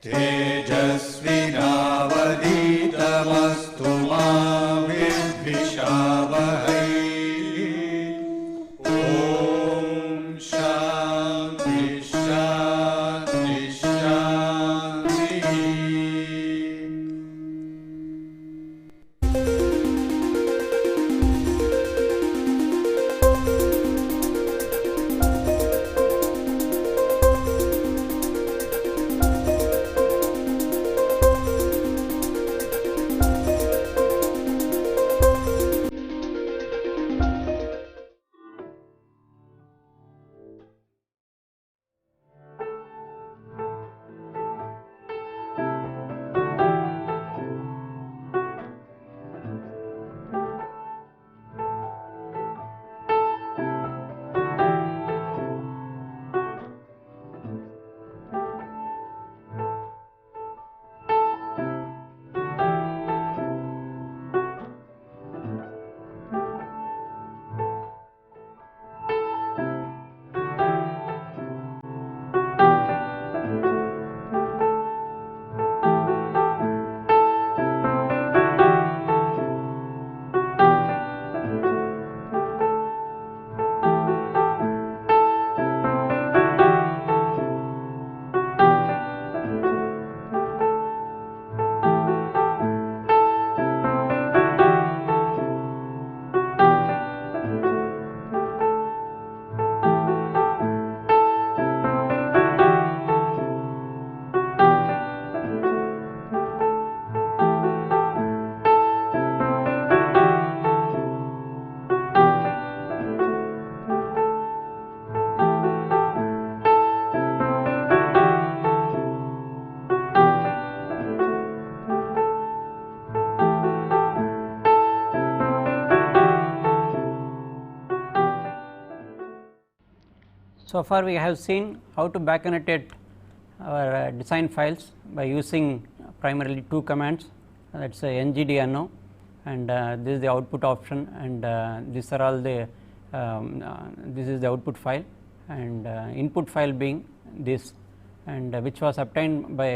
तेजस्विनावधीतमस्तु मा विद्विषावहै। ॐ शान्ति शान्ति शान्तिः। So far we have seen how to back annotate our design files by using primarily two commands, that is ngd and this is the output option, and these are all the this is the output file, and input file being this, and which was obtained by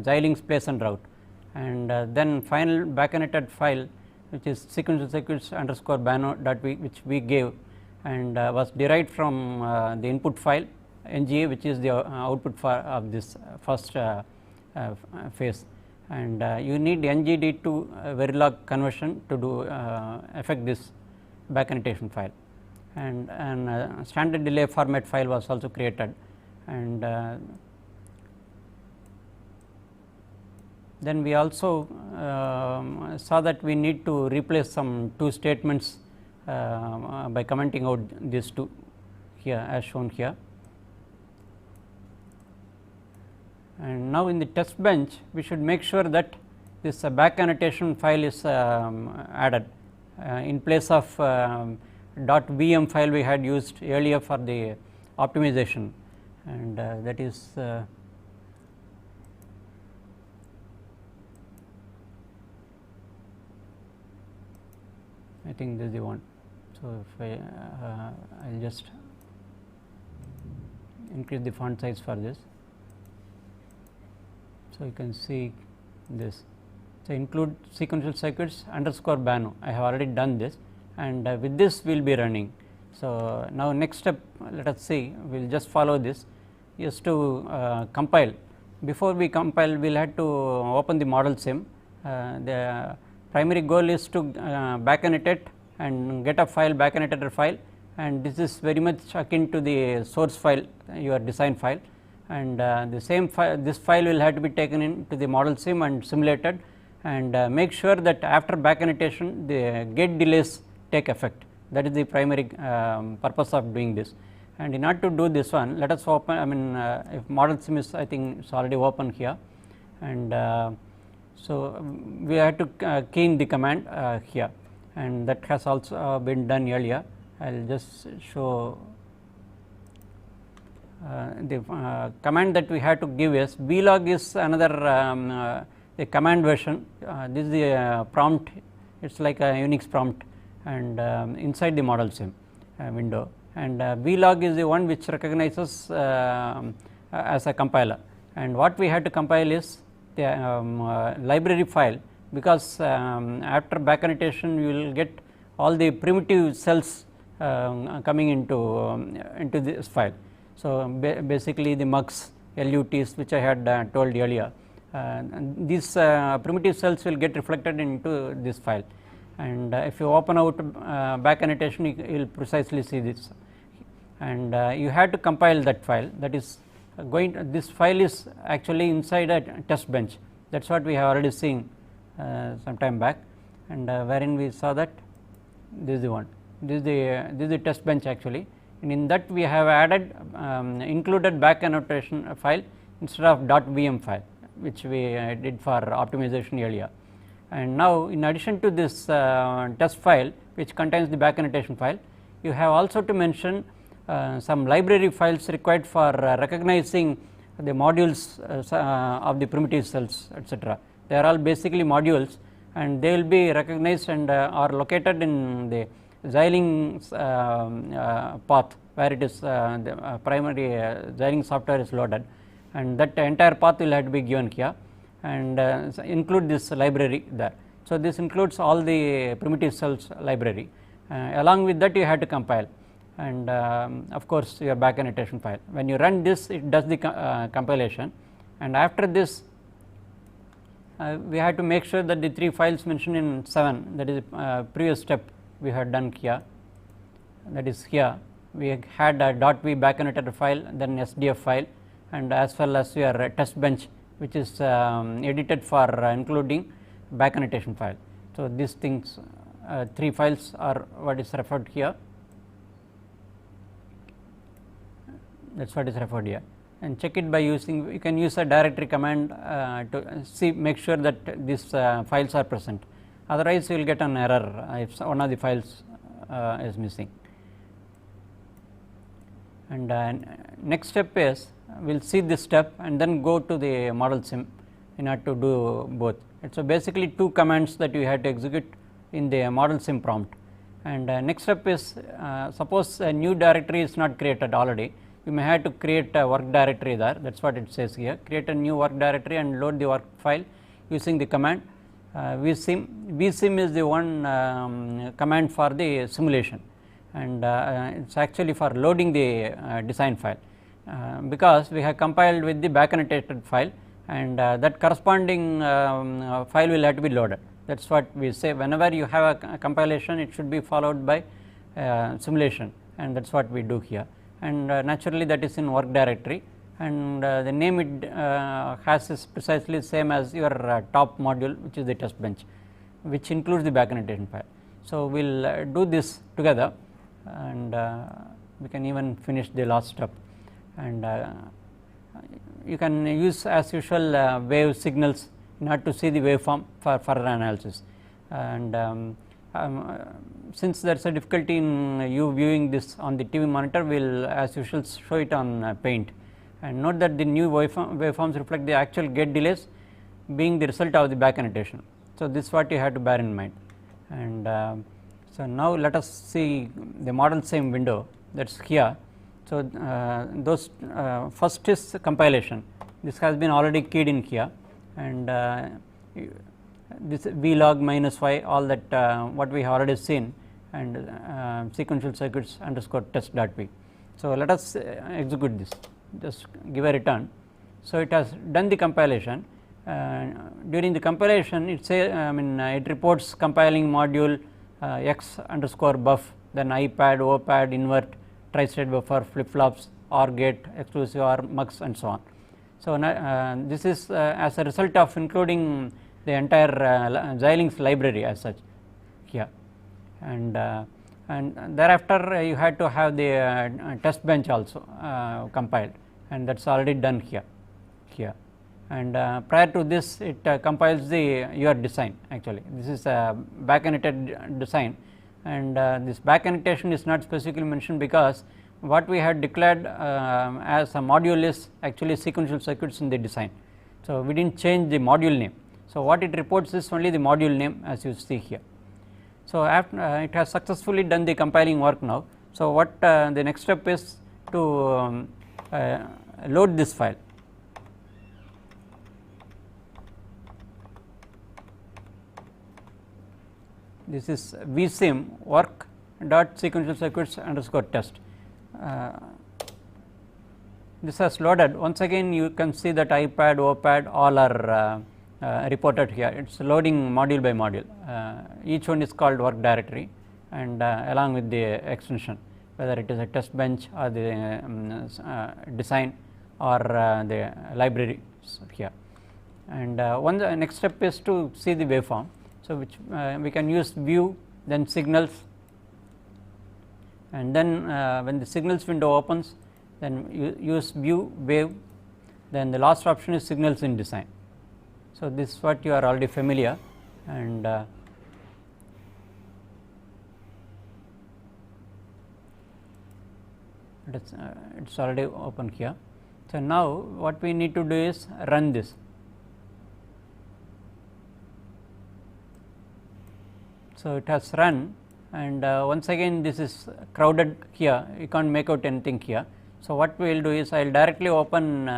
Xilink's place and route, and then final back annotated file which is sequential circuits underscore bano.v, which we gave and was derived from the input file nga, which is the output of this first phase, and you need ngd to Verilog conversion to do affect this back annotation file, and standard delay format file was also created, and then we also saw that we need to replace some two statements by commenting out these two here as shown here. And now in the test bench we should make sure that this back annotation file is added in place of .vm file we had used earlier for the optimization, and that is I think this is the one. So, if I will just increase the font size for this. So, you can see this. So, include sequential circuits underscore bano. I have already done this, and with this we will be running. So, now next step, let us see, we will just follow this is to compile. Before we compile, we will have to open the model sim. The primary goal is to back annotate and get a file, back annotated file, and this is very much akin to the source file, your design file, and the same file, this file will have to be taken into the model sim and simulated, and make sure that after back annotation the gate delays take effect. That is the primary purpose of doing this, and in order to do this one, let us open, I mean if model sim is, I think it is already open here, and so we have to key in the command here, and that has also been done earlier. I will just show the command that we have to give is vlog is another the command version. This is the prompt, it is like a Unix prompt, and inside the model sim window, and vlog is the one which recognizes as a compiler, and what we had to compile is the library file, because after back annotation you will get all the primitive cells coming into this file. So, basically the MUX, LUTs which I had told earlier, these primitive cells will get reflected into this file, and if you open out back annotation you will precisely see this, and you have to compile that file. That is this file is actually inside a test bench. That is what we have already seen some time back, and wherein we saw that this is the one, this is the test bench actually, and in that we have added included back annotation file instead of .vm file, which we did for optimization earlier. And now in addition to this test file which contains the back annotation file, you have also to mention some library files required for recognizing the modules of the primitive cells, etc. They are all basically modules, and they will be recognized and are located in the Xilink path where it is the primary Xilink software is loaded, and that entire path will have to be given here, and include this library there. So, this includes all the primitive cells library. Along with that you have to compile, and of course your back annotation file. When you run this, it does the compilation, and after this we have to make sure that the 3 files mentioned in 7, that is previous step we had done here, that is here we had a .v back annotated file, then SDF file, and as well as your test bench which is edited for including back annotation file. So, these things 3 files are what is referred here, that is what is referred here, and check it by using, you can use a directory command to see, make sure that these files are present, otherwise you will get an error if one of the files is missing. And next step is we will see this step and then go to the model sim in order to do both. So, basically 2 commands that you have to execute in the model sim prompt, and next step is suppose a new directory is not created already, you may have to create a work directory there, that is what it says here, create a new work directory and load the work file using the command vsim. Vsim is the one command for the simulation, and it is actually for loading the design file, because we have compiled with the back annotated file, and that corresponding file will have to be loaded. That is what we say, whenever you have a compilation it should be followed by simulation, and that is what we do here, and naturally that is in work directory, and the name it has is precisely same as your top module, which is the test bench, which includes the back annotation file. So, we will do this together, and we can even finish the last step, and you can use as usual wave signals in order to see the waveform for further analysis, and since there is a difficulty in you viewing this on the TV monitor, we will as usual show it on paint, and note that the new waveforms reflect the actual gate delays being the result of the back annotation. So, this is what you have to bear in mind, and so now let us see the model sim window, that is here. So, those first is compilation, this has been already keyed in here, and this vlog minus y, all that what we have already seen, and sequential circuits underscore test.v. So, let us execute this, just give a return. So, it has done the compilation. During the compilation it say it reports compiling module x underscore buff, then IPAD, OPAD, invert, tri-state buffer, flip flops, OR gate, exclusive OR, MUX, and so on. So, this is as a result of including the entire Xilink's library as such here, and thereafter you had to have the test bench also compiled, and that is already done here, and prior to this it compiles the your design. Actually, this is a back annotated design, and this back annotation is not specifically mentioned because what we had declared as a module is actually sequential circuits in the design. So, we did not change the module name. So, what it reports is only the module name, as you see here. So, after it has successfully done the compiling work now. So, what the next step is to load this file. this is vsim work dot sequential circuits underscore test. This has loaded. Once again you can see that iPad, OPAD all are reported here. It is loading module by module. Each one is called work directory, and along with the extension, whether it is a test bench or the design or the library here. And one the next step is to see the waveform. So, which we can use view, then signals, and then when the signals window opens, then you use view wave, then the last option is signals in design. So, this is what you are already familiar, and it's already open here. So, now what we need to do is run this. So, it has run, and once again this is crowded here, you can't make out anything here. So, what we will do is I will directly open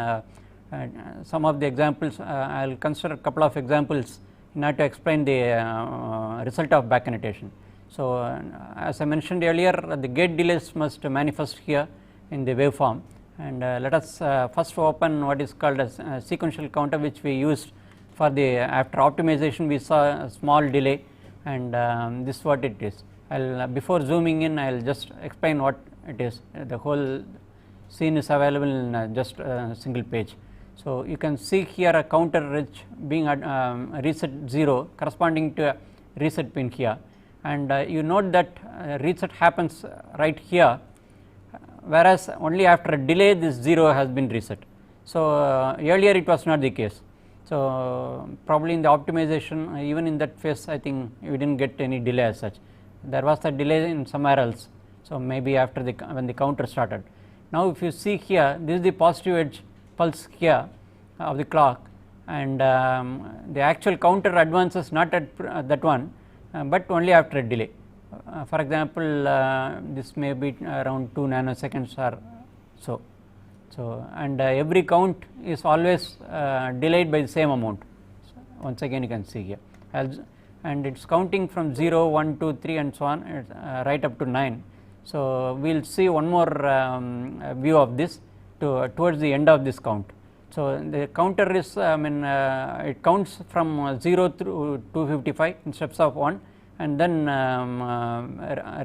some of the examples. I will consider a couple of examples in order to explain the result of back annotation. So, as I mentioned earlier, the gate delays must manifest here in the waveform, and let us first open what is called as sequential counter, which we used for the after optimization. We saw a small delay, and this is what it is. I will before zooming in, I will just explain what it is. The whole scene is available in just a single page. So, you can see here a counter which being reset 0 corresponding to a reset pin here, and you note that reset happens right here, whereas only after a delay this 0 has been reset. So, earlier it was not the case. So, probably in the optimization, even in that phase, I think we did not get any delay as such. There was a delay in somewhere else. So, maybe after the when the counter started. Now, if you see here, this is the positive edge pulse here of the clock, and the actual counter advances not at that one, but only after a delay. For example, this may be around 2 nanoseconds or so. So, and every count is always delayed by the same amount. So, once again you can see here, and it is counting from 0, 1, 2, 3 and so on right up to 9. So, we will see one more view of this towards the end of this count. So, the counter is it counts from 0 through 255 in steps of 1, and then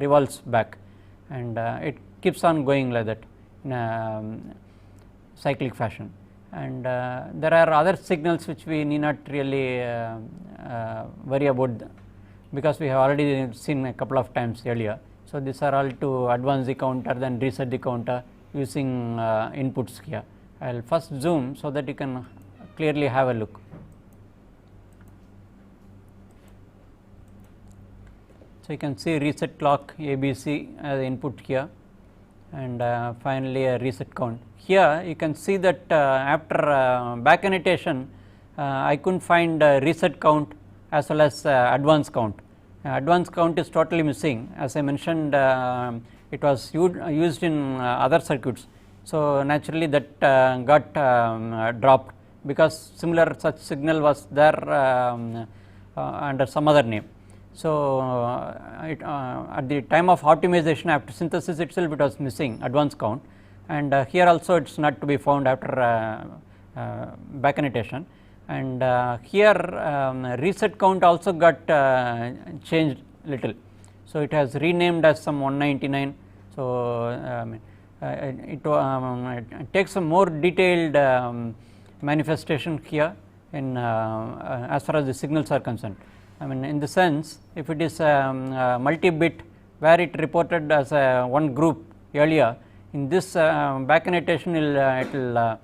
revolves back, and it keeps on going like that in a cyclic fashion. And there are other signals which we need not really worry about, because we have already seen a couple of times earlier. So, these are all to advance the counter, then reset the counter using inputs here. I will first zoom so that you can clearly have a look. So, you can see reset clock ABC as input here, and finally a reset count. Here you can see that after back annotation, I could not find reset count as well as advance count. Advance count is totally missing. As I mentioned, it was used in other circuits. So, naturally that got dropped, because similar such signal was there under some other name. So, at the time of optimization after synthesis itself, it was missing advance count, and here also it is not to be found after back annotation. And here reset count also got changed little. So, it has renamed as some 199. So, it takes a more detailed manifestation here in as far as the signals are concerned. I mean, in the sense, if it is multi-bit where it reported as one group earlier, in this back annotation it will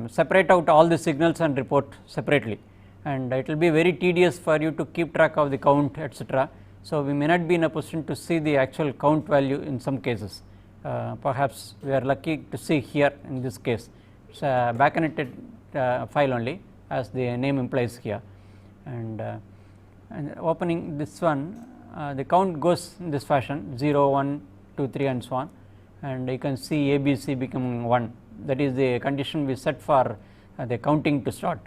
separate out all the signals and report separately, and it will be very tedious for you to keep track of the count, etc. So, we may not be in a position to see the actual count value in some cases. Perhaps we are lucky to see here in this case, it is a back annotated file only, as the name implies here, and opening this one, the count goes in this fashion 0, 1, 2, 3 and so on, and you can see ABC becoming 1. That is the condition we set for the counting to start,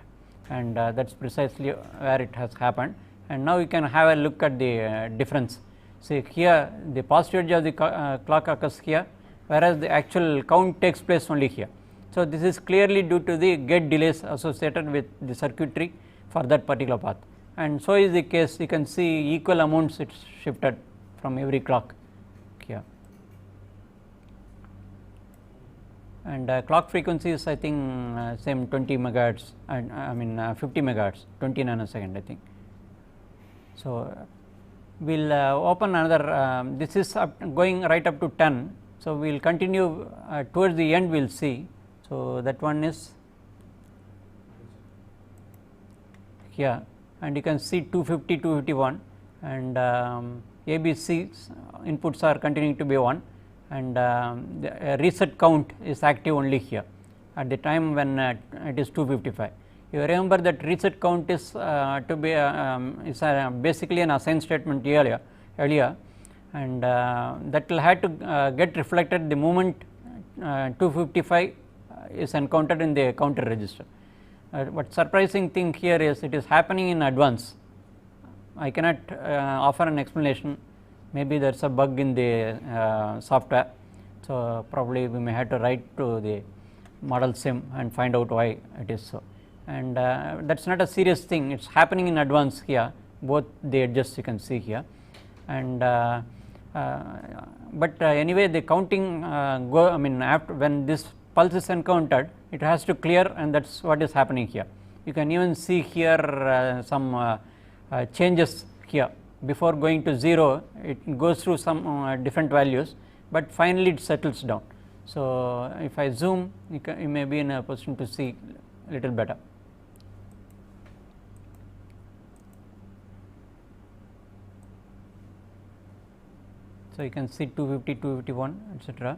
and that is precisely where it has happened. and now you can have a look at the difference. See here the positive edge of the clock occurs here, whereas the actual count takes place only here. So, this is clearly due to the gate delays associated with the circuitry for that particular path, and so is the case. You can see equal amounts it is shifted from every clock here, and clock frequency is I think same 20 megahertz and I mean 50 megahertz, 20 nanosecond I think. So, we will open another this is going right up to 10. So, we will continue towards the end we will see. So, that one is here, and you can see 250, 251, and ABC inputs are continuing to be 1, and the reset count is active only here at the time when it is 255. You remember that reset count is to be basically an assigned statement earlier, and that will have to get reflected the moment 255 is encountered in the counter register. But surprising thing here is it is happening in advance. I cannot offer an explanation, maybe there is a bug in the software. So, probably we may have to write to the model sim and find out why it is so, and that is not a serious thing, it is happening in advance here, both the edges you can see here, and but anyway the counting I mean after when this pulse is encountered it has to clear, and that is what is happening here. You can even see here some changes here before going to 0, it goes through some different values, but finally it settles down. So, if I zoom you may be in a position to see a little better. So, you can see 250, 251 etc.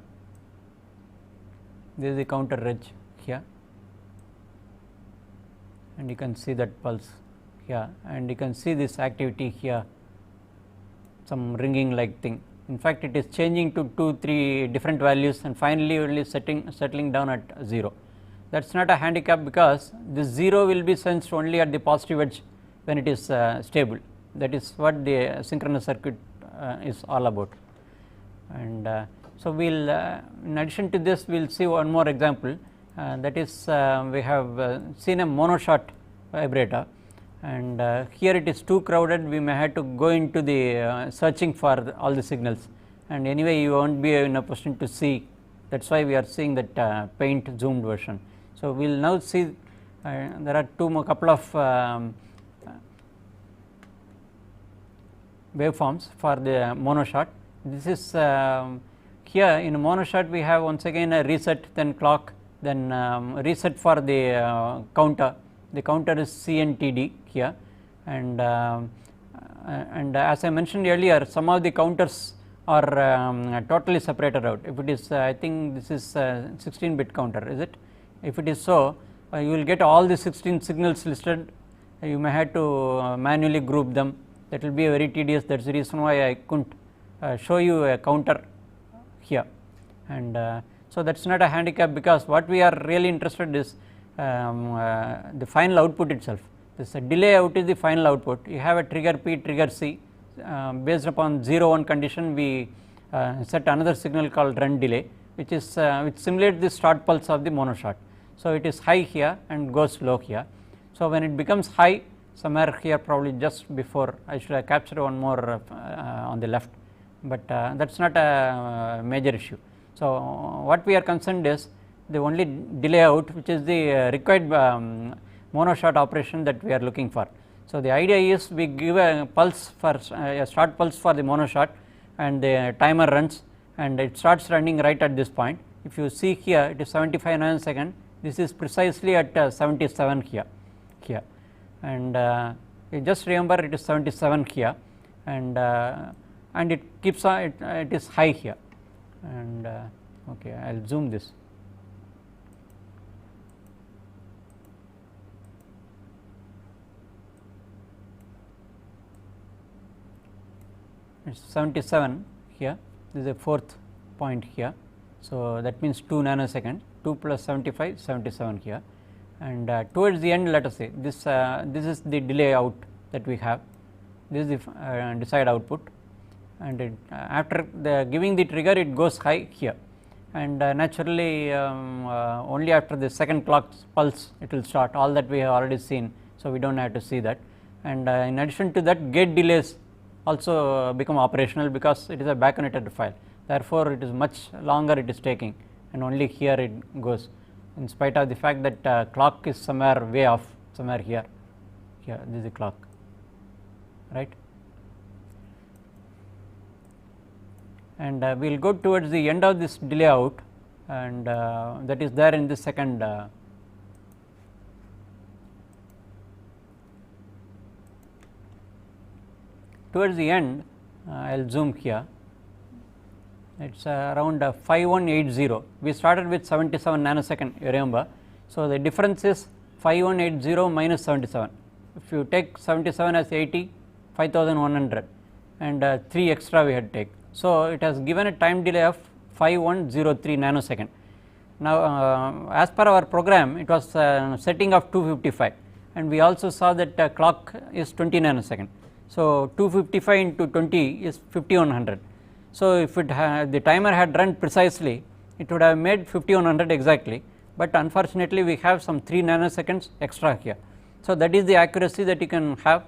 This is the counter edge here, and you can see that pulse here, and you can see this activity here, some ringing like thing. In fact, it is changing to 2-3 different values and finally only settling down at 0. That is not a handicap, because this 0 will be sensed only at the positive edge when it is stable. That is what the synchronous circuit is all about. And so, we will in addition to this we will see one more example, that is we have seen a monoshot vibrator, and here it is too crowded, we may have to go into the searching for all the signals, and anyway you will not be in a position to see, that is why we are seeing that paint zoomed version. So, we will now see there are couple of waveforms for the monoshot. This is here in a monoshot we have once again a reset, then clock, then reset for the counter. The counter is CNTD here, and as I mentioned earlier, some of the counters are totally separated out. If it is I think this is 16-bit counter, is it? If it is so, you will get all the 16 signals listed, you may have to manually group them, that will be very tedious. That is the reason why I could not show you a counter here, and so that is not a handicap, because what we are really interested is the final output itself. This delay out is the final output. You have a trigger P, trigger C, based upon 0-1 condition we set another signal called run delay, which is which simulates the start pulse of the monoshot. So, it is high here and goes low here. So, when it becomes high somewhere here, probably just before, I should have captured one more on the left, but that is not a major issue. So, what we are concerned is the only delay out, which is the required monoshot operation that we are looking for. So, the idea is we give a pulse for a start pulse for the monoshot, and the timer runs, and it starts running right at this point. If you see here, it is 75 nanosecond. This is precisely at 77 here, and you just remember it is 77 here, and it keeps on it is high here, and okay, I will zoom this. It is 77 here, this is a fourth point here. So, that means 2 nanosecond, 2 plus 75, 77 here, and towards the end, let us say this this is the delay out that we have, this is the desired output, and after the giving the trigger it goes high here, and naturally only after the second clock pulse it will start, all that we have already seen. So, we do not have to see that, and in addition to that gate delays also become operational because it is a back connected file, therefore, it is much longer it is taking, and only here it goes, in spite of the fact that clock is somewhere way off, somewhere here this is the clock, right. And we will go towards the end of this delay out, and that is there in the second towards the end. I will zoom here, it is around 5180. We started with 77 nanosecond, you remember. So, the difference is 5180 minus 77. If you take 77 as 80, 5100, and 3 extra we had take. So, it has given a time delay of 5103 nanosecond. Now, as per our program, it was setting of 255, and we also saw that clock is 20 nanosecond. So, 255 into 20 is 5100. So, if it the timer had run precisely, it would have made 5100 exactly, but unfortunately we have some 3 nanoseconds extra here. So, that is the accuracy that you can have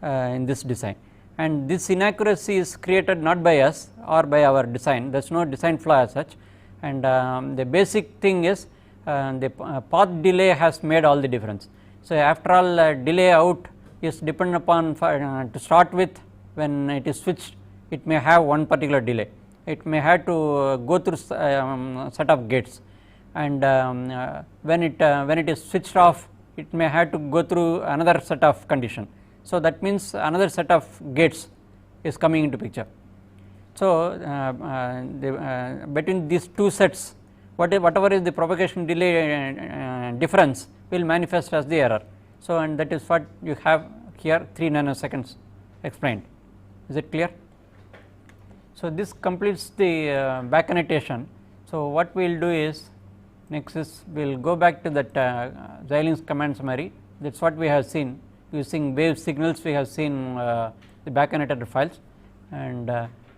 in this design, and this inaccuracy is created not by us or by our design, there is no design flaw as such, and the basic thing is the path delay has made all the difference. So, after all delay out is dependent upon to start with, when it is switched it may have one particular delay, it may have to go through set of gates, and when it is switched off it may have to go through another set of condition. So, that means another set of gates is coming into picture. So, between these two sets whatever is the propagation delay difference will manifest as the error. So, and that is what you have here 3 nanoseconds explained. Is it clear? So, this completes the back annotation. So, what we will do is next is we will go back to that Xilink's command summary, that is what we have seen using wave signals, we have seen the back annotated files, and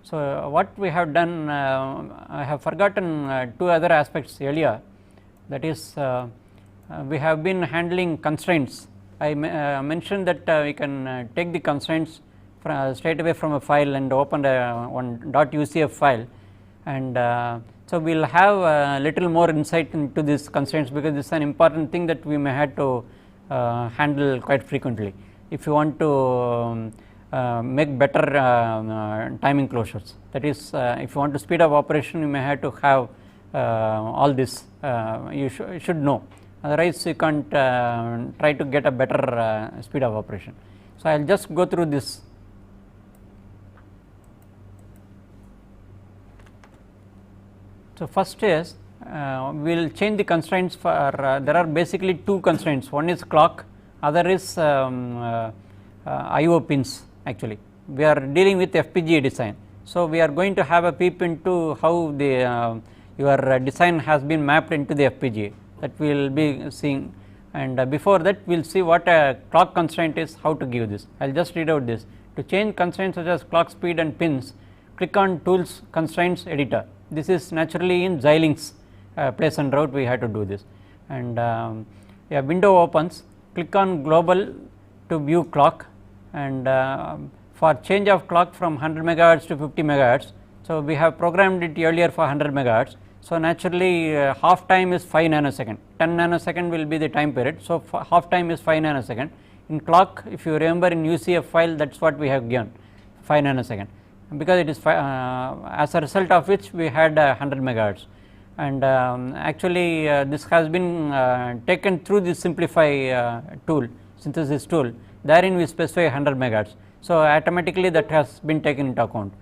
so what we have done, I have forgotten 2 other aspects earlier, that is we have been handling constraints. I mentioned that we can take the constraints straight away from a file and open one .ucf file, and so we will have a little more insight into these constraints, because this is an important thing that we may have to handle quite frequently if you want to make better timing closures. That is, if you want to speed up operation, you may have to have all this you should know, otherwise you can't try to get a better speed of operation. So, I will just go through this. So, first is we will change the constraints for there are basically 2 constraints, one is clock, other is IO pins. Actually, we are dealing with FPGA design. So, we are going to have a peep into how the your design has been mapped into the FPGA, that we will be seeing, and before that we will see what a clock constraint is, how to give this. I will just read out this. To change constraints such as clock speed and pins, click on tools constraints editor. This is naturally in Xilink's place and route we have to do this, and a window opens, click on global to view clock, and for change of clock from 100 megahertz to 50 megahertz. So, we have programmed it earlier for 100 megahertz. So, naturally half time is 5 nanosecond, 10 nanosecond will be the time period. So, half time is 5 nanosecond. In clock, if you remember in UCF file, that is what we have given 5 nanosecond, because it is as a result of which we had 100 megahertz, and actually this has been taken through the simplify tool, synthesis tool, therein we specify 100 megahertz. So, automatically that has been taken into account,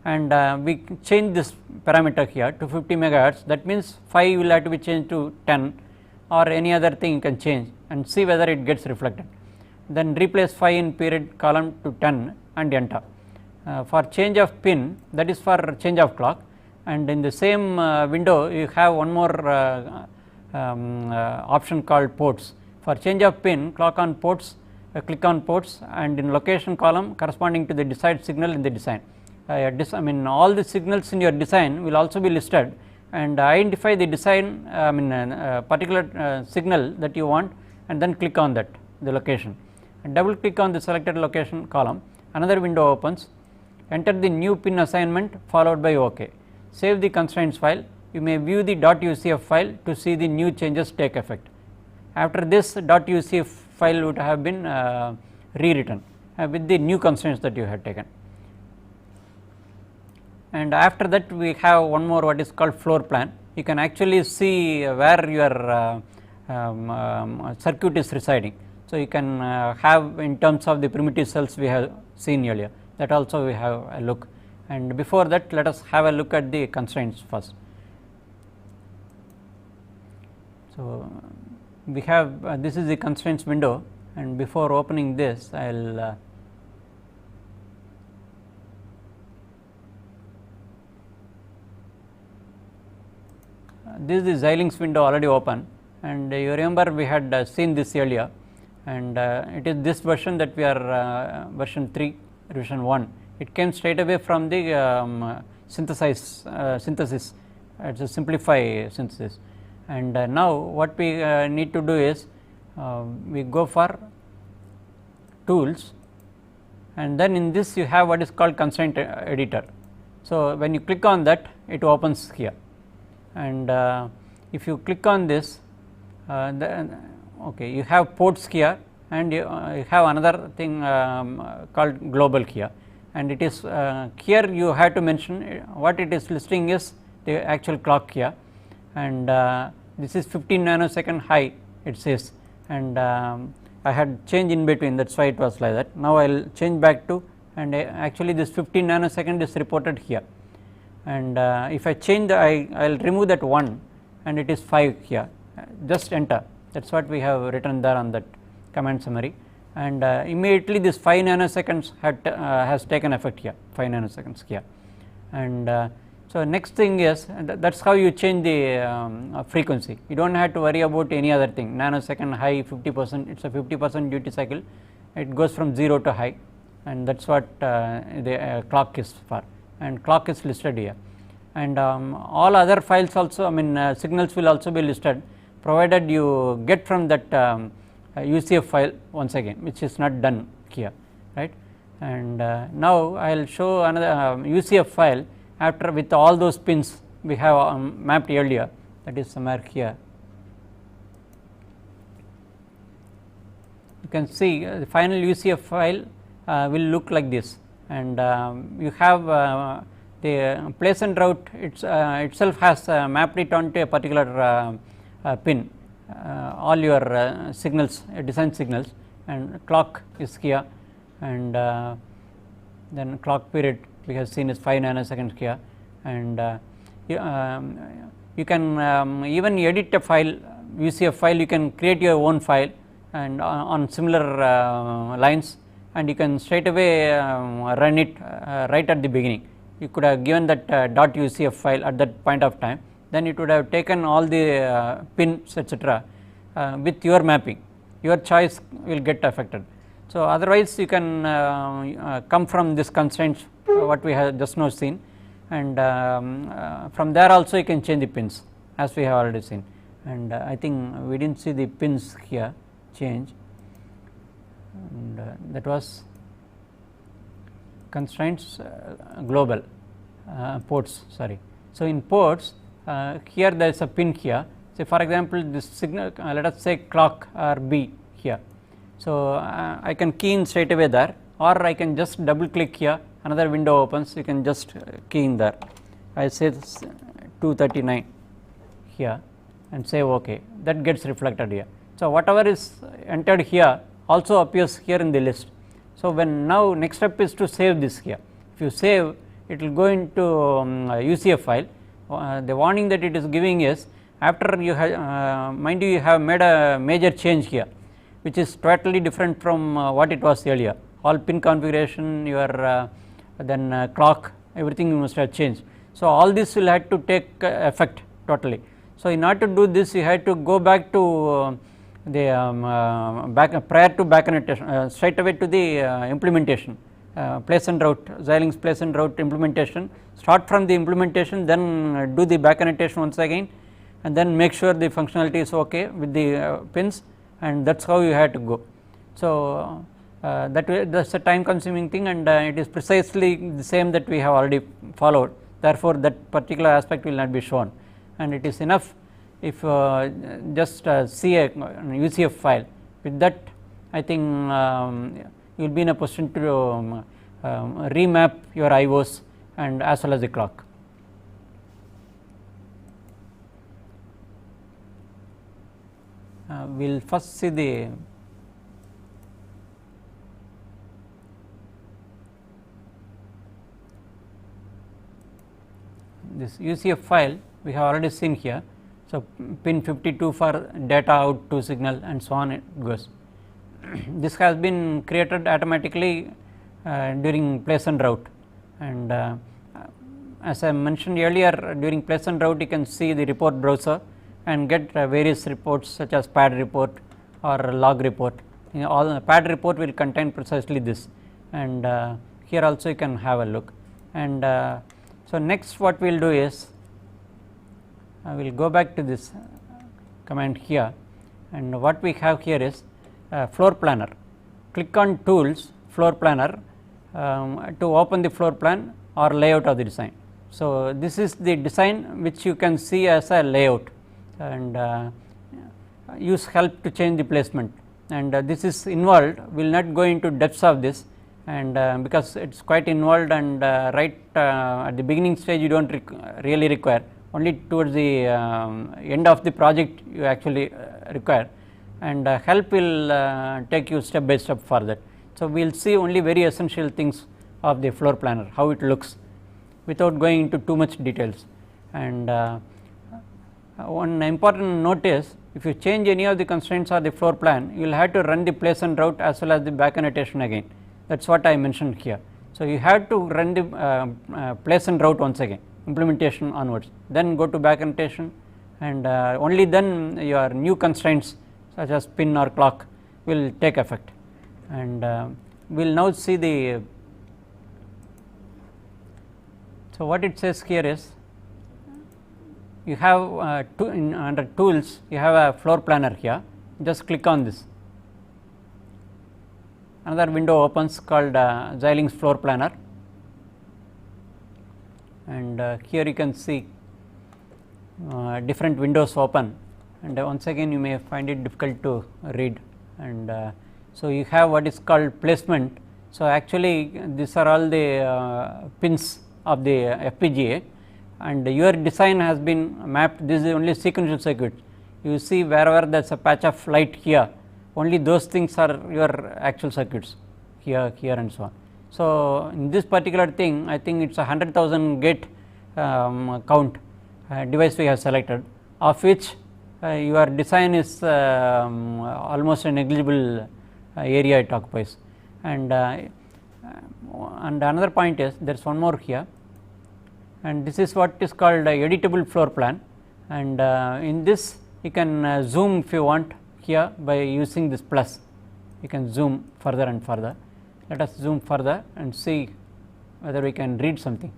and we change this parameter here to 50 megahertz, that means 5 will have to be changed to 10 or any other thing you can change and see whether it gets reflected. Then replace 5 in period column to 10 and enter. For change of pin, that is for change of clock, and in the same window you have one more option called ports. For change of pin, clock on ports, click on ports, and in location column corresponding to the desired signal in the design. I mean all the signals in your design will also be listed, and identify the design particular signal that you want, and then click on that the location, and double click on the selected location column. Another window opens. Enter the new pin assignment followed by OK. Save the constraints file. You may view the .ucf file to see the new changes take effect. After this, .ucf file would have been rewritten with the new constraints that you had taken. And after that, we have one more what is called floor plan. You can actually see where your circuit is residing. So, you can have in terms of the primitive cells we have seen earlier, that also we have a look, and before that let us have a look at the constraints first. So, we have this is the constraints window, and before opening this I will this is the Xilink's window already open, and you remember we had seen this earlier, and it is this version that we are version 3 revision 1. It came straight away from the synthesis, it is a simplify synthesis, and now what we need to do is we go for tools, and then in this you have what is called constraint editor. So, when you click on that, it opens here, and if you click on this, you have ports here, and you have another thing called global here, and it is here you have to mention what it is listing is the actual clock here, and this is 15 nanosecond high it says, and I had changed in between, that is why it was like that. Now I will change back to, and actually this 15 nanosecond is reported here, and if I change I will remove that 1, and it is 5 here, just enter, that is what we have written there on that command summary, and immediately this 5 nanoseconds has taken effect here, 5 nanoseconds here, and so next thing is that is how you change the frequency. You do not have to worry about any other thing, nanosecond high 50%, it is a 50% duty cycle, it goes from 0 to high, and that is what the clock is for, and clock is listed here, and all other files also, I mean signals will also be listed, provided you get from that UCF file once again, which is not done here, right. And now I will show another UCF file after with all those pins we have mapped earlier, that is somewhere here. You can see the final UCF file will look like this, and you have the place and route itself has mapped it onto a particular pin, all your signals, design signals, and clock is here, and then clock period we have seen is 5 nanoseconds here, and you can even edit a file, UCF file, you can create your own file, and on similar lines, and you can straight away run it right at the beginning. You could have given that .ucf file at that point of time, then it would have taken all the pins etc. With your mapping, your choice will get affected. So, otherwise you can come from this constraints what we have just now seen, and from there also you can change the pins as we have already seen, and I think we did not see the pins here change, and that was constraints global ports, sorry. So, in ports here there is a pin here, say for example this signal let us say clock or B here. So, I can key in straight away there, or I can just double click here, another window opens, you can just key in there. I say this 239 here and say OK, that gets reflected here. So, whatever is entered here also appears here in the list. So, when now next step is to save this here. If you save, it will go into UCF file. The warning that it is giving is after you have mind you have made a major change here, which is totally different from what it was earlier. All pin configuration, your then clock, everything you must have changed. So, all this will have to take effect totally. So, in order to do this, you have to go back to prior to back annotation, straight away to the implementation, place and route, Xilink's place and route implementation. Start from the implementation, then do the back annotation once again, and then make sure the functionality is okay with the pins, and that is how you have to go. So, that is a time consuming thing, and it is precisely the same that we have already followed. Therefore, that particular aspect will not be shown, and it is enough if just see a UCF file. With that, I think you will be in a position to remap your IOs and as well as the clock. We will first see the this UCF file we have already seen here. So, pin 52 for data out to signal and so on it goes. This has been created automatically during place and route, and as I mentioned earlier, during place and route you can see the report browser and get various reports such as pad report or log report. All pad report will contain precisely this, and here also you can have a look. And so, next what we will do is I will go back to this command here, and what we have here is floor planner. Click on tools, floor planner, to open the floor plan or layout of the design. So, this is the design which you can see as a layout, and use help to change the placement, and this is involved. We will not go into depths of this, and because it is quite involved, and right at the beginning stage you do not really require, only towards the end of the project you actually require, and help will take you step by step for that. So, we will see only very essential things of the floor planner, how it looks, without going into too much details. And one important note is, if you change any of the constraints of the floor plan, you will have to run the place and route as well as the back annotation again. That is what I mentioned here. So, you have to run the place and route once again, implementation onwards, then go to back annotation, and only then your new constraints such as pin or clock will take effect. And we will now see the, so what it says here is, you have under tools you have a floor planner here, just click on this. Another window opens called Xilink's floor planner, and here you can see different windows open, and once again you may find it difficult to read. And so, you have what is called placement. So, actually these are all the pins of the FPGA, and your design has been mapped. This is only sequential circuit. You see wherever there is a patch of light here, only those things are your actual circuits here, here and so on. So, in this particular thing, I think it is a 100,000 gate count device we have selected, of which your design is almost a negligible area it occupies. And another point is, there is one more here, and this is what is called editable floor plan, and in this you can zoom if you want here by using this plus. You can zoom further and further. Let us zoom further and see whether we can read something.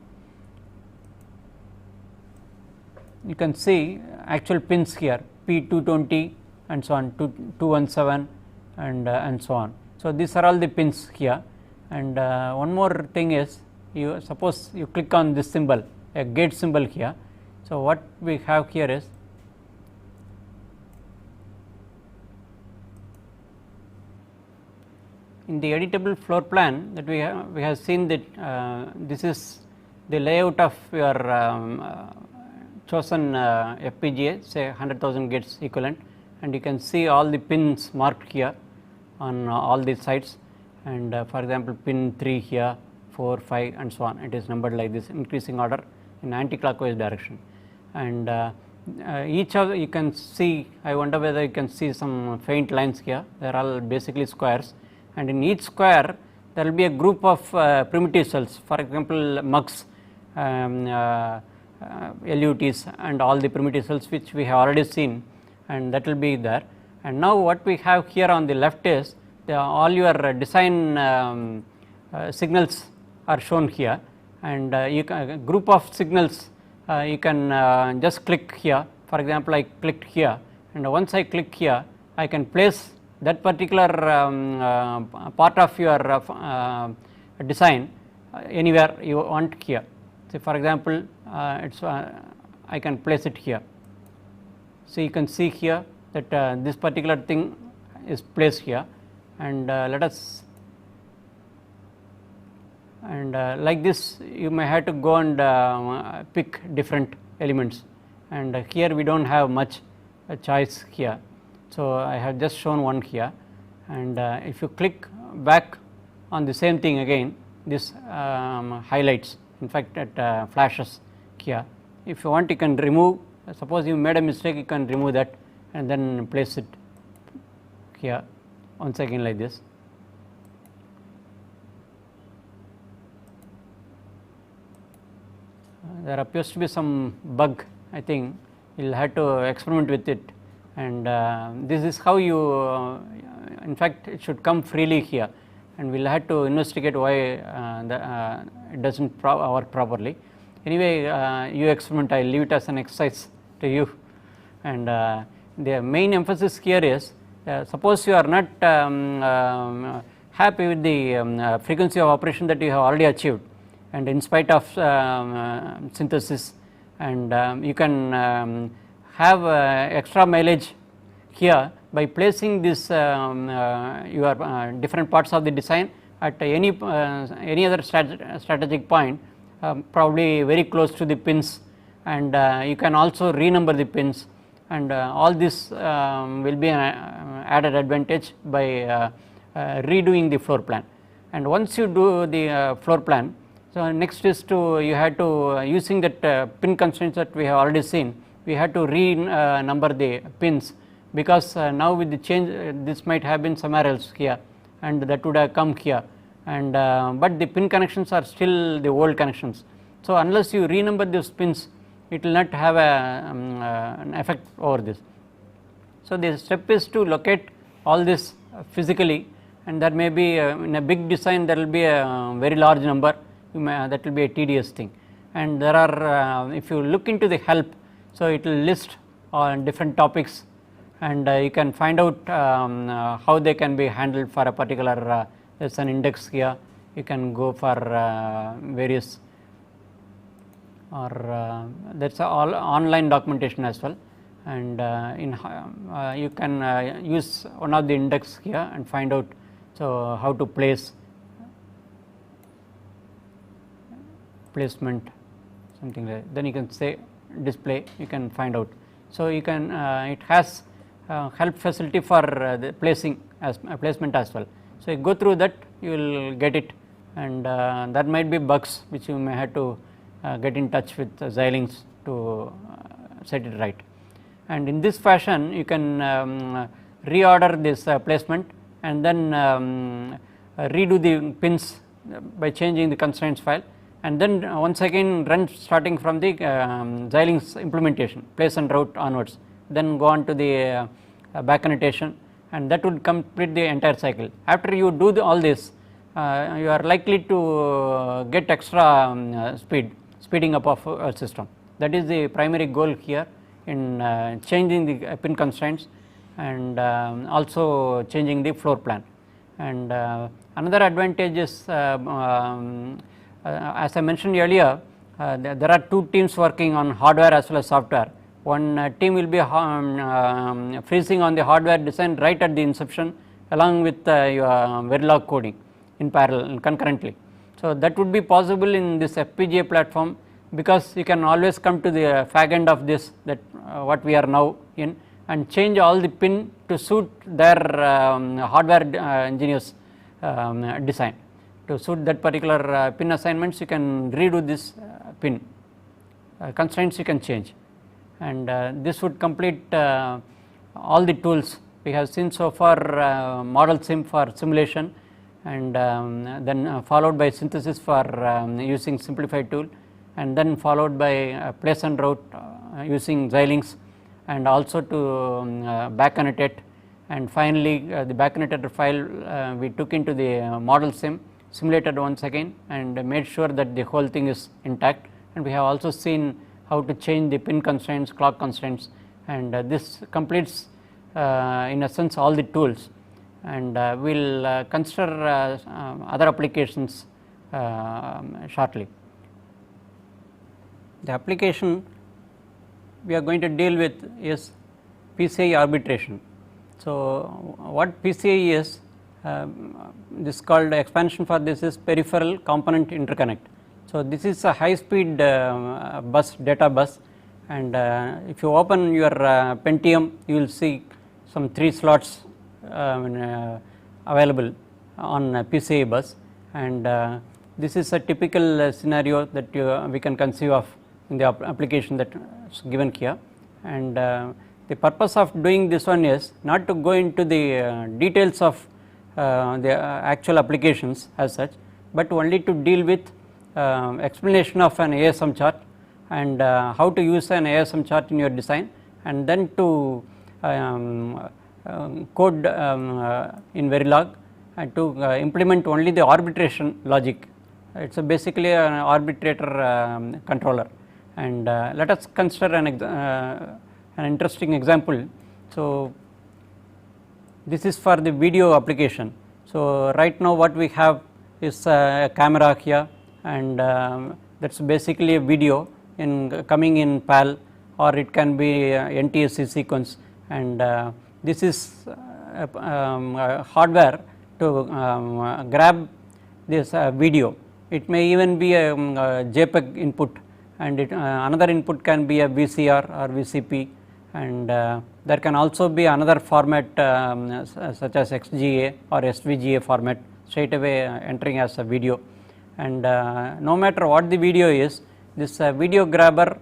You can see actual pins here, P220 and so on, 217 and so on. So, these are all the pins here, and one more thing is, you suppose you click on this symbol, a gate symbol here. So, what we have here is, in the editable floor plan that we have seen that this is the layout of your chosen FPGA, say 100,000 gates equivalent, and you can see all the pins marked here on all these sides, and for example, pin 3 here, 4, 5 and so on. It is numbered like this, increasing order in anti-clockwise direction, and each of you can see, I wonder whether you can see some faint lines here. They are all basically squares, and in each square there will be a group of primitive cells, for example MUX, LUTs and all the primitive cells which we have already seen, and that will be there. And now what we have here on the left is all your design signals are shown here, and you can, a group of signals you can just click here. For example, I clicked here, and once I click here, I can place that particular part of your design anywhere you want here. So, for example, I can place it here. So, you can see here that this particular thing is placed here, and let us, and like this you may have to go and pick different elements, and here we do not have much choice here. So, I have just shown one here, and if you click back on the same thing again, this highlights, in fact it flashes here. If you want, you can remove, suppose you made a mistake, you can remove that and then place it here once again like this. There appears to be some bug, I think you will have to experiment with it, and this is how you in fact it should come freely here, and we will have to investigate why it does not work properly. Anyway, you experiment, I will leave it as an exercise to you, and the main emphasis here is suppose you are not happy with the frequency of operation that you have already achieved, and in spite of synthesis, and you can have extra mileage here by placing this your different parts of the design at any other strategic point, probably very close to the pins, and you can also renumber the pins, and all this will be an added advantage by redoing the floor plan. And once you do the floor plan, so next is to, you have to, using that pin constraints that we have already seen, we have to renumber the pins, because now with the change this might have been somewhere else here, and that would have come here, and but the pin connections are still the old connections. So, unless you renumber these pins, it will not have an effect over this. So, the step is to locate all this physically, and there may be in a big design there will be a very large number, that will be a tedious thing, and there are if you look into the help, so it will list on different topics, and you can find out how they can be handled for a particular there is an index here, you can go for various, or that is all online documentation as well, and you can use one of the index here and find out so how to place placement something like that. Then you can say display, you can find out. So, you can it has help facility for the placing as placement as well. So, you go through that, you will get it, and there might be bugs which you may have to get in touch with Xilink to set it right. And in this fashion you can reorder this placement, and then redo the pins by changing the constraints file, and then once again run starting from the Xilink's implementation, place and route onwards, then go on to the back annotation, and that would complete the entire cycle. After you do all this, you are likely to get extra speeding up of a system. That is the primary goal here in changing the pin constraints, and also changing the floor plan. And another advantage is, as I mentioned earlier, there are two teams working on hardware as well as software. One team will be freezing on the hardware design right at the inception, along with your Verilog coding in parallel and concurrently. So, that would be possible in this FPGA platform, because you can always come to the fag end of this, that what we are now in, and change all the pin to suit their hardware engineers design. To suit that particular pin assignments, you can redo this pin constraints, you can change, and this would complete all the tools we have seen so far. Model sim for simulation, and then followed by synthesis for using simplified tool, and then followed by place and route using Xilink's, and also to back annotate, and finally the backconnected file we took into the model sim, simulated once again and made sure that the whole thing is intact, and we have also seen how to change the pin constraints, clock constraints, and this completes in a sense all the tools, and we will consider other applications shortly. The application we are going to deal with is PCI arbitration. So, what PCI is, this is called expansion for this is peripheral component interconnect. So, this is a high speed bus, data bus, and if you open your Pentium, you will see some 3 slots available on PCI bus, and this is a typical scenario that we can conceive of in the application that is given here, and the purpose of doing this one is not to go into the details of the actual applications as such, but only to deal with explanation of an ASM chart and how to use an ASM chart in your design, and then to code in Verilog and to implement only the arbitration logic. It is basically an arbitrator controller, and let us consider an interesting example. So, this is for the video application. So, right now what we have is a camera here, and that is basically a video coming in PAL, or it can be NTSC sequence, and this is hardware to grab this video. It may even be a JPEG input, and another input can be a VCR or VCP, and there can also be another format such as XGA or SVGA format straight away entering as a video, and no matter what the video is, this video grabber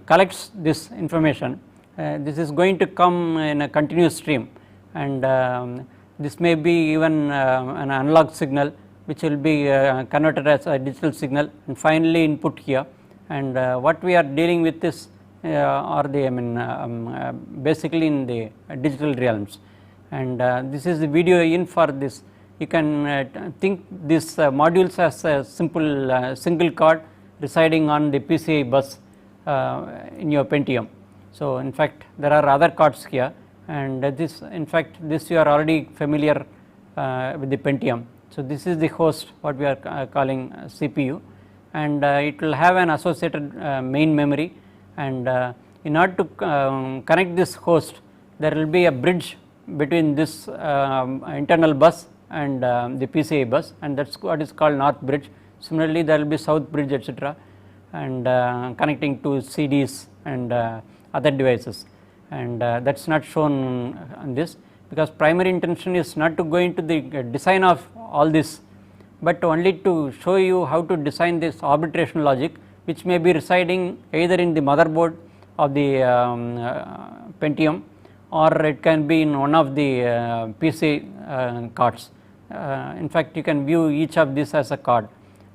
collects this information. This is going to come in a continuous stream, and this may be even an analog signal which will be converted as a digital signal and finally input here, and what we are dealing with is are the basically in the digital realms, and this is the video in for this. You can think these modules as a simple single card residing on the PCI bus in your Pentium. So, in fact there are other cards here, and this in fact this you are already familiar with the Pentium. So, this is the host what we are calling CPU, and it will have an associated main memory, and in order to connect this host there will be a bridge between this internal bus and the PCI bus, and that is what is called north bridge. Similarly, there will be south bridge etc., and connecting to CDs and other devices, and that is not shown on this, because primary intention is not to go into the design of all this, but only to show you how to design this arbitration logic, which may be residing either in the motherboard of the Pentium, or it can be in one of the PC cards. In fact, you can view each of these as a card,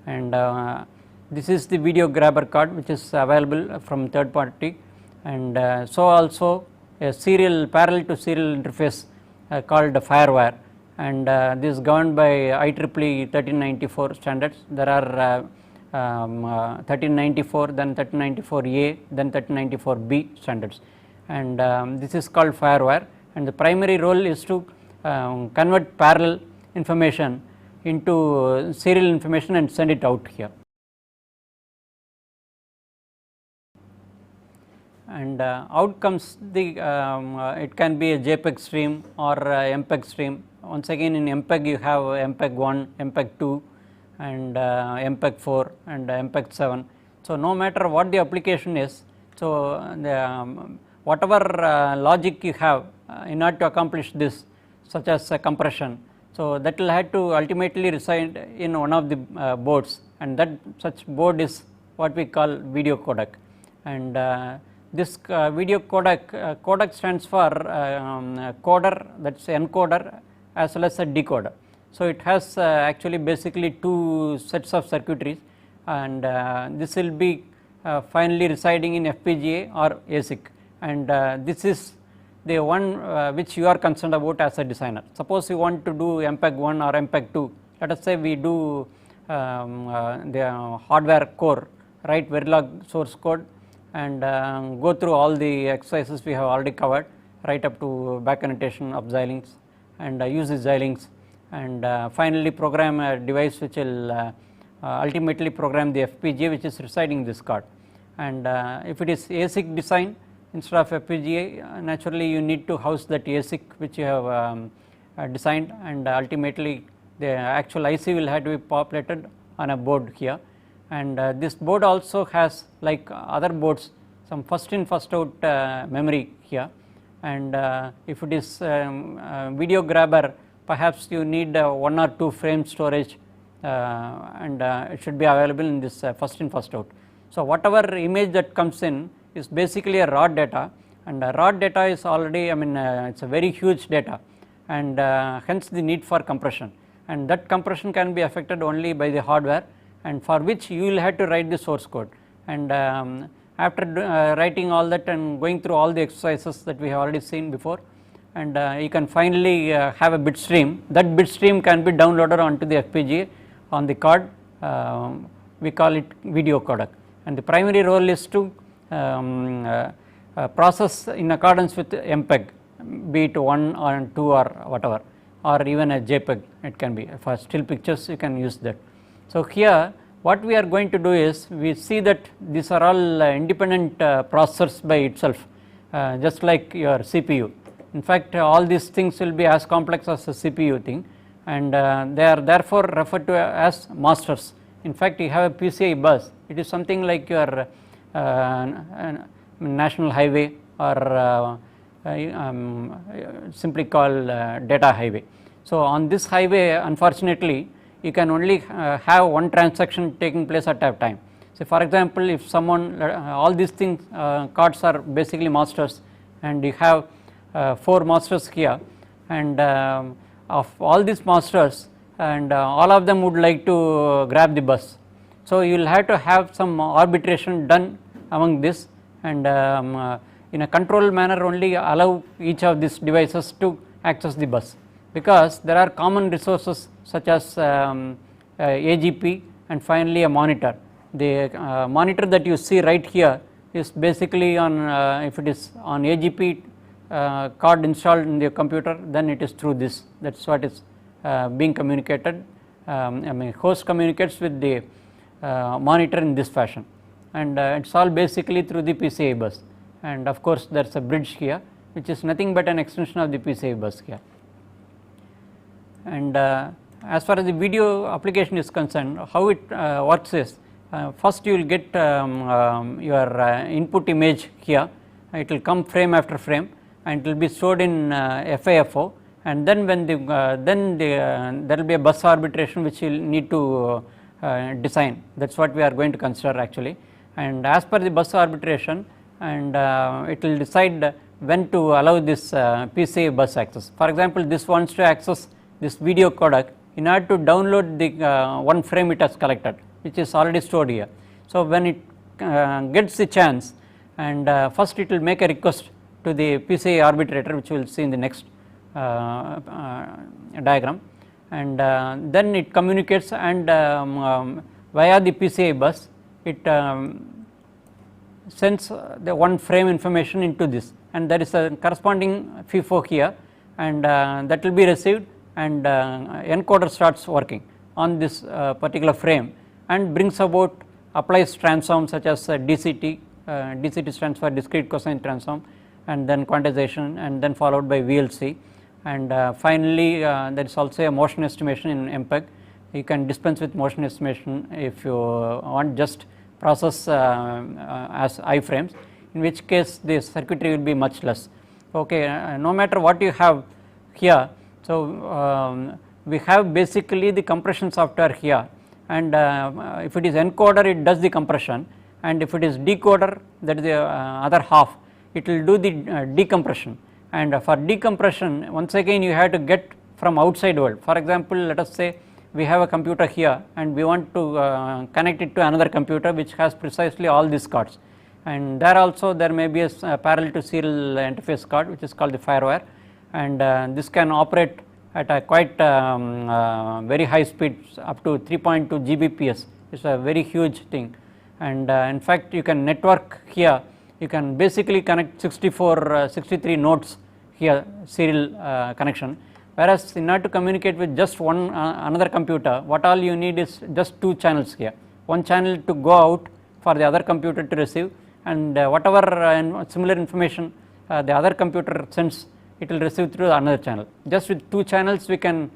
and this is the video grabber card which is available from third party, and so also a serial parallel to serial interface called FireWire, and this is governed by IEEE 1394 standards. There are 1394, then 1394A, then 1394B standards, and this is called FireWire, and the primary role is to convert parallel information into serial information and send it out here. And out comes the it can be a JPEG stream or a MPEG stream. Once again, in MPEG you have MPEG 1, MPEG 2, and MPEG 4 and MPEG 7. So, no matter what the application is, so the whatever logic you have in order to accomplish this, such as compression, so that will have to ultimately reside in one of the boards, and that such board is what we call video codec, and this video codec, codec stands for coder, that is encoder as well as a decoder. So, it has actually basically two sets of circuitries, and this will be finally residing in FPGA or ASIC, and this is the one which you are concerned about as a designer. Suppose you want to do MPEG 1 or MPEG 2, let us say we do the hardware core, write Verilog source code and go through all the exercises we have already covered, right up to back annotation of Xilinx and use the Xilinx, and finally program a device which will ultimately program the FPGA which is residing in this card. And if it is ASIC design instead of FPGA, naturally you need to house that ASIC which you have designed, and ultimately the actual IC will have to be populated on a board here. And this board also has, like other boards, some first in first out memory here, and if it is video grabber, perhaps you need 1 or 2 frame storage, and it should be available in this first in first out. So whatever image that comes in is basically a raw data, and raw data is already, it's a very huge data, and hence the need for compression, and that compression can be affected only by the hardware, and for which you will have to write the source code. And after writing all that and going through all the exercises that we have already seen before, and you can finally have a bit stream. That bit stream can be downloaded onto the FPGA on the card. We call it video codec, and the primary role is to process in accordance with MPEG, be it 1 or 2 or whatever, or even a JPEG. It can be for still pictures, you can use that. So here what we are going to do is, we see that these are all independent processors by itself, just like your CPU. In fact, all these things will be as complex as a CPU thing, and they are therefore referred to as masters. In fact, you have a PCI bus, it is something like your national highway, or simply called data highway. So on this highway, unfortunately, you can only have one transaction taking place at a time. So for example, if someone, all these things, cards are basically masters, and you have 4 masters here, and of all these masters, and all of them would like to grab the bus. So you will have to have some arbitration done among this, and in a controlled manner only allow each of these devices to access the bus, because there are common resources such as AGP and finally a monitor. The monitor that you see right here is basically on, if it is on AGP card installed in the computer, then it is through this, that is what is being communicated. Host communicates with the monitor in this fashion, and it is all basically through the PCI bus, and of course there is a bridge here which is nothing but an extension of the PCI bus here. And as far as the video application is concerned, how it works is, first you will get your input image here. It will come frame after frame, and it will be stored in FIFO, and then when there will be a bus arbitration which you will need to design. That is what we are going to consider actually, and as per the bus arbitration, and it will decide when to allow this PCI bus access. For example, this wants to access this video codec. In order to download the one frame it has collected, which is already stored here. So when it gets the chance, and first it will make a request to the PCI arbitrator, which we will see in the next diagram, and then it communicates, and via the PCI bus it sends the one frame information into this, and there is a corresponding FIFO here, and that will be received, and encoder starts working on this particular frame and brings about, applies transform such as DCT. DCT stands for discrete cosine transform, and then quantization, and then followed by VLSI, and finally there is also a motion estimation in MPEG. You can dispense with motion estimation if you want just process as iframes, in which case the circuitry will be much less. Okay, no matter what you have here, so we have basically the compression software here, and if it is encoder, it does the compression, and if it is decoder, that is the other half, it will do the decompression. And for decompression, once again you have to get from outside world. For example, let us say we have a computer here, and we want to connect it to another computer which has precisely all these cards, and there also there may be a parallel to serial interface card which is called the firewire, and this can operate at a quite very high speed up to 3.2 Gbps. It's a very huge thing, and in fact you can network here, you can basically connect 63 nodes here, serial connection, whereas in order to communicate with just one another computer, what all you need is just 2 channels here, one channel to go out for the other computer to receive, and whatever similar information the other computer sends, it will receive through another channel. Just with 2 channels we can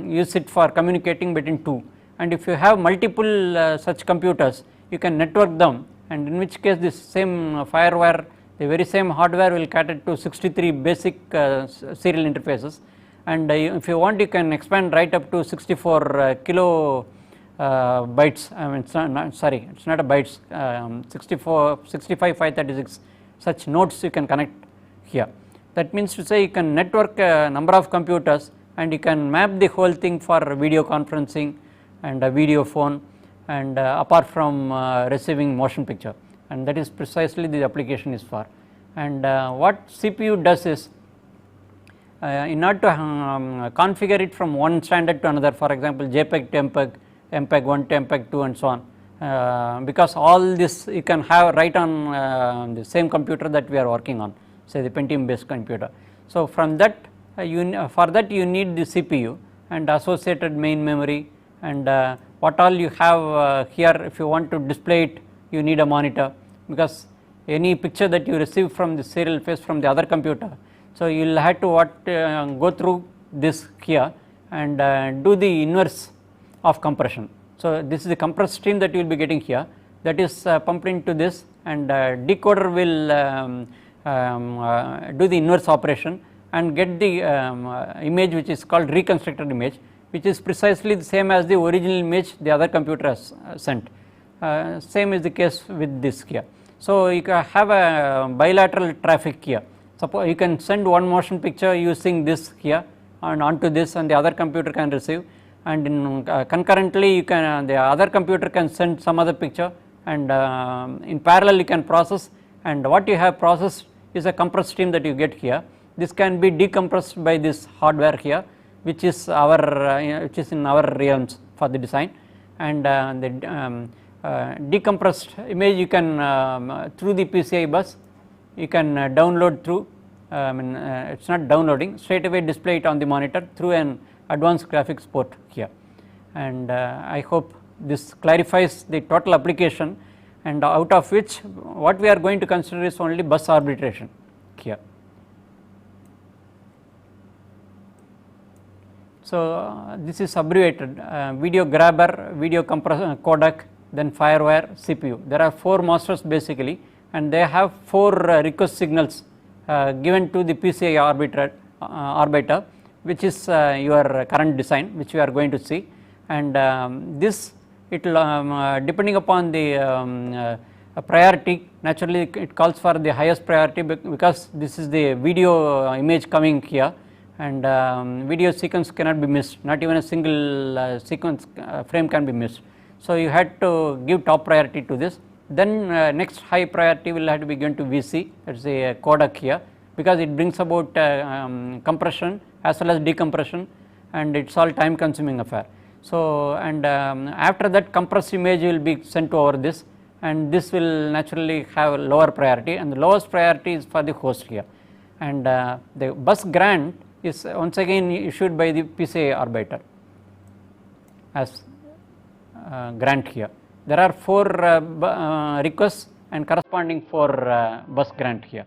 use it for communicating between 2, and if you have multiple such computers, you can network them, and in which case this same firewire, the very same hardware will cater to 63 basic serial interfaces, and if you want you can expand right up to 64 kilo bytes. I mean, it's not a bytes, 65,536 such nodes you can connect here. That means to say you can network a number of computers, and you can map the whole thing for video conferencing and a video phone, and apart from receiving motion picture, and that is precisely the application is for. And what CPU does is, in order to configure it from one standard to another, for example JPEG to MPEG, MPEG 1 to MPEG 2 and so on, because all this you can have right on the same computer that we are working on, say the Pentium based computer. So from that for that you need the CPU and associated main memory, and what all you have here, if you want to display it you need a monitor, because any picture that you receive from the serial face from the other computer, so you will have to go through this here and do the inverse of compression. So this is the compressed stream that you will be getting here, that is pumped into this, and decoder will do the inverse operation and get the image which is called reconstructed image, which is precisely the same as the original image the other computer has sent. Same is the case with this here. So you can have a bilateral traffic here. Suppose you can send one motion picture using this here and onto this, and the other computer can receive, and in, concurrently you can the other computer can send some other picture, and in parallel you can process, and what you have processed is a compressed stream that you get here. This can be decompressed by this hardware here, which is our which is in our realms for the design, and the decompressed image you can through the PCI bus you can download through, it's not downloading, straight away display it on the monitor through an advanced graphics port here, and I hope this clarifies the total application, and out of which what we are going to consider is only bus arbitration here. So this is abbreviated video grabber, video compressor, codec, then firewire, CPU. There are 4 masters basically, and they have 4 request signals given to the PCI arbiter, which is your current design, which we are going to see, and this it will depending upon the priority, naturally it calls for the highest priority because this is the video image coming here, and video sequence cannot be missed, not even a single sequence frame can be missed. So you had to give top priority to this. Then next high priority will have to be given to VC, that is a codec here, because it brings about compression as well as decompression, and it's all time consuming affair. So and after that compressed image will be sent over this, and this will naturally have a lower priority, and the lowest priority is for the host here, and the bus grant is once again issued by the PCI arbiter as grant here. There are 4 requests and corresponding 4 bus grant here.